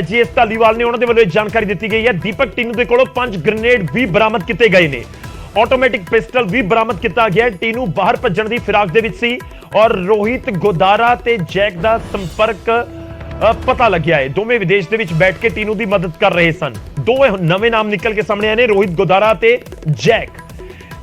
GS Dhaliwal ने उन्होंने वालों जानकारी दी गई है। दीपक टीनू के कोलों 5 ग्रेनेड भी बरामद किए गए ने। ऑटोमैटिक पिस्टल भी बरामद किया गया। टीनू बाहर भजन की फिराक दे विच सी और रोहित गोदारा ते जैक का संपर्क पता लग्या है। दोवें विदेश दे विच बैठ के टीनू की मदद कर रहे सन। दो नवे नाम निकल के सामने आए ने, रोहित गोदारा ते जैक।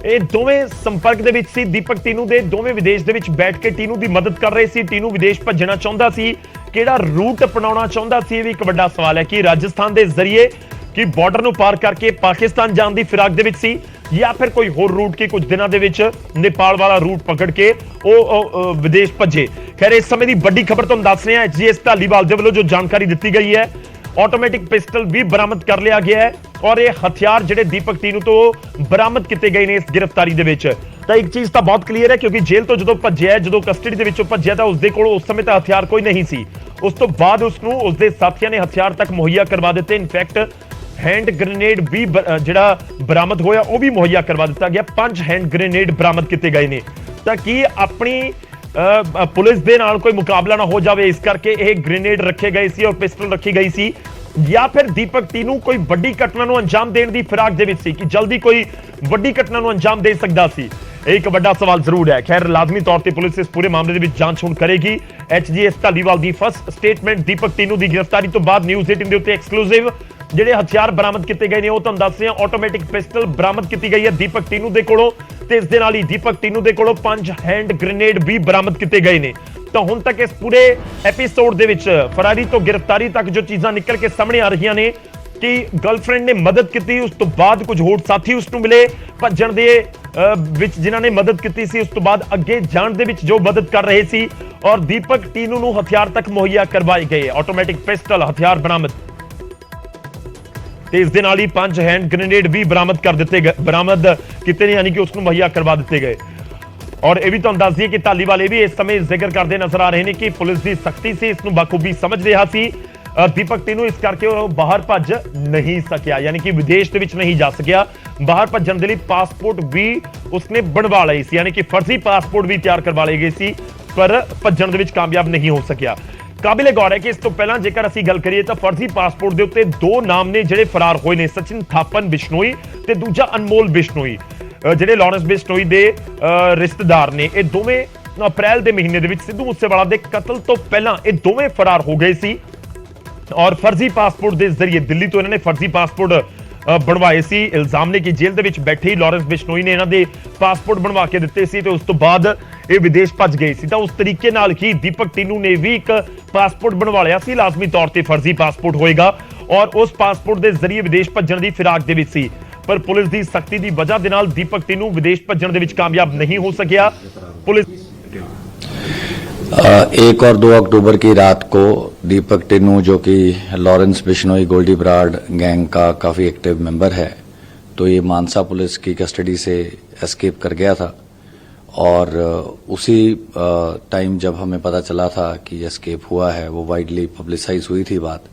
ਇਹ ਦੋਵੇਂ ਸੰਪਰਕ ਦੇ ਵਿੱਚ ਸੀ। ਦੀਪਕ ਟੀਨੂ ਦੇ ਦੋਵੇਂ ਵਿਦੇਸ਼ ਦੇ ਵਿੱਚ ਬੈਠ ਕੇ ਟੀਨੂ ਦੀ ਮਦਦ ਕਰ ਰਹੇ ਸੀ। ਟੀਨੂ ਵਿਦੇਸ਼ ਭੱਜਣਾ ਚਾਹੁੰਦਾ ਸੀ, ਕਿਹੜਾ ਰੂਟ ਅਪਣਾਉਣਾ ਚਾਹੁੰਦਾ ਸੀ, ਇਹ ਵੀ ਇੱਕ ਵੱਡਾ ਸਵਾਲ ਹੈ ਕਿ ਰਾਜਸਥਾਨ ਦੇ ਜ਼ਰੀਏ ਕਿ ਬਾਰਡਰ ਨੂੰ ਪਾਰ ਕਰਕੇ ਪਾਕਿਸਤਾਨ ਜਾਣ ਦੀ ਫਿਰਾਕ ਦੇ ਵਿੱਚ ਸੀ ਜਾਂ ਫਿਰ ਕੋਈ ਹੋਰ ਰੂਟ ਕਿ ਕੁਝ ਦਿਨਾਂ ਦੇ ਵਿੱਚ ਨੇਪਾਲ ਵਾਲਾ ਰੂਟ ਪਕੜ ਕੇ ਉਹ ਵਿਦੇਸ਼ ਭੱਜੇ। ਖੈਰ ਇਸ ਸਮੇਂ ਦੀ ਵੱਡੀ ਖਬਰ ਤੁਹਾਨੂੰ ਦੱਸ ਰਹੇ ਹਾਂ, जीएस धालीवाल ਦੇ ਵੱਲੋਂ ਜੋ ਜਾਣਕਾਰੀ ਦਿੱਤੀ ਗਈ ਹੈ, ऑटोमैटिक पिस्टल भी बरामद कर लिया गया है और ये हथियार ਜਿਹੜੇ ਦੀਪਕ ਟੀਨੂ ਤੋਂ ਬਰਾਮਦ ਕੀਤੇ ਗਏ ਨੇ ਇਸ ਗ੍ਰਿਫਤਾਰੀ ਦੇ ਵਿੱਚ। ਤਾਂ ਇੱਕ ਚੀਜ਼ ਤਾਂ ਬਹੁਤ ਕਲੀਅਰ ਹੈ ਕਿਉਂਕਿ ਜੇਲ੍ਹ ਤੋਂ ਜਦੋਂ ਭੱਜਿਆ, ਜਦੋਂ ਕਸਟਡੀ ਦੇ ਵਿੱਚੋਂ ਭੱਜਿਆ ਤਾਂ ਉਸਦੇ ਕੋਲ ਉਸ ਸਮੇਂ ਤਾਂ ਹਥਿਆਰ ਕੋਈ ਨਹੀਂ ਸੀ। ਉਸ ਤੋਂ ਬਾਅਦ ਉਸਨੂੰ ਉਸਦੇ ਸਾਥੀਆਂ ਨੇ ਹਥਿਆਰ ਤੱਕ ਮੁਹੱਈਆ ਕਰਵਾ ਦਿੱਤੇ। ਇਨਫੈਕਟ हैंड ग्रेनेड भी ਜਿਹੜਾ ਬਰਾਮਦ ਹੋਇਆ ਉਹ ਵੀ ਮੁਹੱਈਆ ਕਰਵਾ ਦਿੱਤਾ ਗਿਆ। 5 हैंड ग्रेनेड ਬਰਾਮਦ ਕੀਤੇ ਗਏ ਨੇ ਤਾਂ ਕਿ ਆਪਣੀ ਪੁਲਿਸ ਦੇ ਨਾਲ ਕੋਈ ਮੁਕਾਬਲਾ ਨਾ ਹੋ ਜਾਵੇ, ਇਸ ਕਰਕੇ ਇਹ ਗ੍ਰੇਨੇਡ ਰੱਖੇ ਗਏ ਸੀ ਔਰ ਪਿਸਟਲ ਰੱਖੀ ਗਈ ਸੀ। ਜਾਂ ਫਿਰ ਦੀਪਕ ਟੀਨੂ ਕੋਈ ਵੱਡੀ ਘਟਨਾ ਨੂੰ ਅੰਜਾਮ ਦੇਣ ਦੀ ਫਿਰਾਕ ਦੇ ਵਿੱਚ ਸੀ ਕਿ ਜਲਦੀ ਕੋਈ ਵੱਡੀ ਘਟਨਾ ਨੂੰ ਅੰਜਾਮ ਦੇ ਸਕਦਾ ਸੀ। ਇਹ ਇੱਕ ਵੱਡਾ ਸਵਾਲ ਜ਼ਰੂਰ ਹੈ। ਖੈਰ ਲਾਜ਼ਮੀ ਤੌਰ ਤੇ ਪੁਲਿਸ ਇਸ ਪੂਰੇ ਮਾਮਲੇ ਦੇ ਵਿੱਚ ਜਾਂਚ ਹੁਣ ਕਰੇਗੀ। जीएस धालीवाल ਦੀ ਫਸਟ ਸਟੇਟਮੈਂਟ ਦੀਪਕ ਟੀਨੂ ਦੀ ਗ੍ਰਿਫਤਾਰੀ ਤੋਂ ਬਾਅਦ ਨਿਊਜ਼ 18 ਦੇ ਉੱਤੇ ਐਕਸਕਲੂਸਿਵ ਜਿਹੜੇ ਹਥਿਆਰ ਬਰਾਮਦ ਕੀਤੇ ਗਏ ਨੇ ਉਹ ਤੁਹਾਨੂੰ ਦੱਸ ਰਹੇ ਹਾਂ। ਆਟੋਮੈਟਿਕ ਪਿਸਟਲ ਬਰਾਮਦ ਕੀਤੀ ਗਈ ਹੈ ਦੀਪਕ ਟੀਨੂ ਦੇ ਕੋਲੋਂ ਤੇ ਇਸ ਦੇ ਨਾਲ ਹੀ ਦੀਪਕ ਟੀਨੂ ਦੇ ਕੋਲੋਂ 5 हैंड ग्रेनेड ਵੀ ਬਰਾਮਦ ਕੀਤੇ ਗਏ ਨੇ। ਤਾਂ ਹੁਣ ਤੱਕ ਇਸ ਪੂਰੇ ਐਪੀਸੋਡ ਦੇ ਵਿੱਚ ਫਰਾਰੀ ਤੋਂ ਗ੍ਰਿਫਤਾਰੀ ਤੱਕ ਜੋ ਚੀਜ਼ਾਂ ਨਿਕਲ ਕੇ ਸਾਹਮਣੇ ਆ ਰਹੀਆਂ ਨੇ ਕਿ ਗਰਲਫ੍ਰੈਂਡ ਨੇ ਮਦਦ ਕੀਤੀ, ਉਸ ਤੋਂ ਬਾਅਦ ਕੁਝ ਹੋਰ ਸਾਥੀ ਉਸ ਨੂੰ ਮਿਲੇ ਭੱਜਣ ਦੇ ਵਿੱਚ ਜਿਨ੍ਹਾਂ ਨੇ ਮਦਦ ਕੀਤੀ ਸੀ, ਉਸ ਤੋਂ ਬਾਅਦ ਅੱਗੇ ਜਾਣ ਦੇ ਵਿੱਚ ਜੋ ਮਦਦ ਕਰ ਰਹੇ ਸੀ ਔਰ ਦੀਪਕ ਟੀਨੂ ਨੂੰ ਹਥਿਆਰ ਤੱਕ ਮੁਹੱਈਆ ਕਰਵਾਏ ਗਏ। ਆਟੋਮੈਟਿਕ ਪਿਸਟਲ ਹਥਿਆਰ ਬਰਾਮਦ ਤੇ ਇਸ ਦੇ ਨਾਲ ਹੀ 5 हैंड ग्रेनेड ਵੀ ਬਰਾਮਦ ਕੀਤੇ ਨੇ, ਯਾਨੀ ਕਿ ਉਸ ਨੂੰ ਮੁਹੱਈਆ ਕਰਵਾ ਦਿੱਤੇ ਗਏ। ਔਰ ਇਹ ਵੀ ਤੁਹਾਨੂੰ ਦੱਸ ਦਈਏ ਕਿ ਧਾਲੀਵਾਲ ਇਹ ਵੀ ਇਸ ਸਮੇਂ ਜ਼ਿਕਰ ਕਰਦੇ ਨਜ਼ਰ ਆ ਰਹੇ ਨੇ ਕਿ ਪੁਲਿਸ ਦੀ ਸਖਤੀ ਸੀ, ਇਸ ਨੂੰ ਬਾਖੂਬੀ ਸਮਝ ਰਿਹਾ ਸੀ ਦੀਪਕ ਟੀਨੂ, ਇਸ ਕਰਕੇ ਉਹ ਬਾਹਰ ਭੱਜ ਨਹੀਂ ਸਕਿਆ, ਯਾਨੀ ਕਿ ਵਿਦੇਸ਼ ਦੇ ਵਿੱਚ ਨਹੀਂ ਜਾ ਸਕਿਆ। ਬਾਹਰ ਭੱਜਣ ਦੇ ਲਈ ਪਾਸਪੋਰਟ ਵੀ ਉਸਨੇ ਬਣਵਾ ਲਈ ਸੀ, ਯਾਨੀ ਕਿ ਫਰਜ਼ੀ ਪਾਸਪੋਰਟ ਵੀ ਤਿਆਰ ਕਰਵਾ ਲਏ ਗਏ ਸੀ, ਪਰ ਭੱਜਣ ਦੇ ਵਿੱਚ ਕਾਮਯਾਬ ਨਹੀਂ ਹੋ ਸਕਿਆ। ਕਾਬਿਲੇ ਗੌਰ ਹੈ ਕਿ ਇਸ ਤੋਂ ਪਹਿਲਾਂ ਜੇਕਰ ਅਸੀਂ ਗੱਲ ਕਰੀਏ ਤਾਂ ਫਰਜ਼ੀ ਪਾਸਪੋਰਟ ਦੇ ਉੱਤੇ ਦੋ ਨਾਮ ਨੇ ਜਿਹੜੇ ਫਰਾਰ ਹੋਏ ਨੇ, ਸਚਿਨ ਥਾਪਨ ਬਿਸ਼ਨੋਈ ਤੇ ਦੂਜਾ ਅਨਮੋਲ ਬਿਸ਼ਨੋਈ, ਜਿਹੜੇ ਲਾਰੈਂਸ ਬਿਸ਼ਨੋਈ ਦੇ ਰਿਸ਼ਤੇਦਾਰ ਨੇ। ਇਹ ਦੋਵੇਂ ਅਪ੍ਰੈਲ ਦੇ ਮਹੀਨੇ ਦੇ ਵਿੱਚ ਸਿੱਧੂ ਮੂਸੇਵਾਲਾ ਦੇ ਕਤਲ ਤੋਂ ਪਹਿਲਾਂ ਇਹ ਦੋਵੇਂ ਫਰਾਰ ਹੋ ਗਏ ਸੀ ਔਰ ਫਰਜ਼ੀ ਪਾਸਪੋਰਟ ਦੇ ਜ਼ਰੀਏ ਦਿੱਲੀ ਤੋਂ ਇਹਨਾਂ ਨੇ ਫਰਜ਼ੀ ਪਾਸਪੋਰਟ ਬਣਵਾਏ ਸੀ। ਇਲਜ਼ਾਮ ਨੇ ਕਿ ਜੇਲ੍ਹ ਦੇ ਵਿੱਚ ਬੈਠੇ ਹੀ ਲਾਰੈਂਸ ਬਿਸ਼ਨੋਈ ਨੇ ਇਹਨਾਂ ਦੇ ਪਾਸਪੋਰਟ ਬਣਵਾ ਕੇ ਦਿੱਤੇ ਸੀ ਤੇ ਉਸ ਤੋਂ ਬਾਅਦ ਇਹ ਵਿਦੇਸ਼ ਭੱਜ ਗਏ ਸੀ। ਤਾਂ ਉਸ ਤਰੀਕੇ ਨਾਲ ਹੀ ਦੀਪਕ ਟੀਨੂ ਨੇ ਵੀ ਇੱਕ ਪਾਸਪੋਰਟ ਬਣਵਾ ਲਿਆ ਸੀ, ਲਾਜ਼ਮੀ ਤੌਰ ਤੇ ਫਰਜ਼ੀ ਪਾਸਪੋਰਟ ਹੋਏਗਾ ਔਰ ਉਸ ਪਾਸਪੋਰਟ ਦੇ ਜ਼ਰੀਏ ਵਿਦੇਸ਼ ਭੱਜਣ ਦੀ ਫਿਰਾਕ ਦੇ ਵਿੱਚ ਸੀ। ਪਰ ਪੁਲਿਸ ਦੀ ਸਖਤੀ ਦੀ ਵਜ੍ਹਾ ਦੇ ਨਾਲ ਦੀਪਕ ਟੀਨੂ ਵਿदेश ਭੱਜਣ ਦੇ ਵਿੱਚ ਕਾਮਯਾਬ नहीं हो सकिया। पुलिस 1 और 2 अक्टूबर की रात को दीपक टिन्नू, जो कि लॉरेंस बिश्नोई गोल्डी ब्राड गैंग का काफ़ी एक्टिव मेंबर है, तो ये मानसा पुलिस की कस्टडी से एस्केप कर गया था और उसी टाइम जब हमें पता चला था कि एस्केप हुआ है, वो वाइडली पब्लिसाइज हुई थी बात,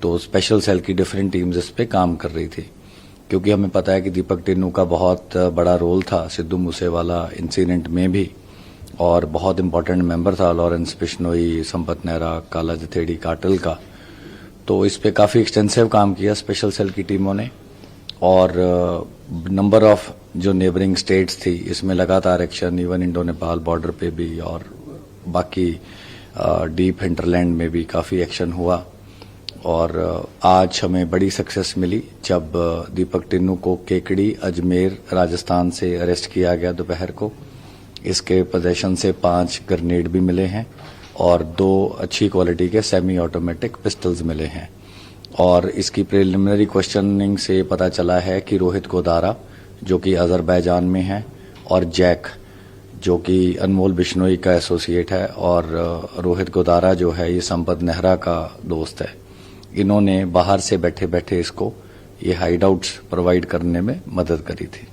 तो स्पेशल सेल की डिफरेंट टीम्स इस पे काम कर रही थी क्योंकि हमें पता है कि दीपक टिन्नू का बहुत बड़ा रोल था सिद्धू मूसेवाला इंसिडेंट में भी और बहुत इंपॉर्टेंट मेंबर था लॉरेंस बिश्नोई, संपत नेहरा, काला जथेड़ी कार्टेल का। तो इस पे काफ़ी एक्सटेंसिव काम किया स्पेशल सेल की टीमों ने और नंबर ऑफ जो नेबरिंग स्टेट्स थी इसमें लगातार action, even Indo Nepal border पे भी और बाकी डीप हिंटरलैंड में भी काफ़ी एक्शन हुआ। और आज हमें बड़ी सक्सेस मिली जब दीपक टिन्नू को केकड़ी अजमेर राजस्थान से अरेस्ट किया गया दोपहर को। इसके पोजेशन से 5 ग्रेनेड भी मिले हैं और 2 अच्छी क्वालिटी के सेमी ऑटोमेटिक पिस्टल्स मिले हैं। और इसकी प्रिलिमिनरी क्वेश्चनिंग से पता चला है कि रोहित गोदारा, जो कि अजरबैजान में है, और जैक, जो कि अनमोल बिश्नोई का एसोसिएट है, और रोहित गोदारा जो है ये संपत नेहरा का दोस्त है, इन्होंने बाहर से बैठे बैठे इसको ये हाइड आउट्स प्रोवाइड करने में मदद करी थी।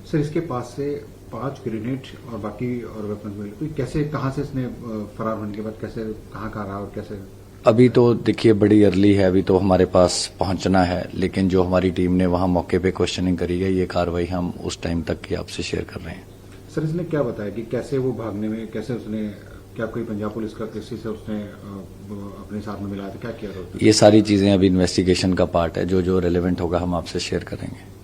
सर, इसके पास से 5 ग्रेनेड और बाकी और वेपन्स मिले, तो कैसे, कहाँ से इसने फरार होने के बाद कैसे, कहाँ रहा और कैसे? अभी तो देखिए बड़ी अर्ली है, अभी तो हमारे पास पहुंचना है, लेकिन जो हमारी टीम ने वहां मौके पे क्वेश्चनिंग करी है, ये कार्रवाई हम उस टाइम तक की आपसे शेयर कर रहे हैं। सर, इसने क्या बताया कि कैसे वो भागने में, कैसे उसने क्या कोई पंजाब पुलिस का किसी से उसने अपने साथ में मिलाया था, क्या किया था? ये सारी चीजें अभी इन्वेस्टिगेशन का पार्ट है, जो जो रेलेवेंट होगा हम आपसे शेयर करेंगे।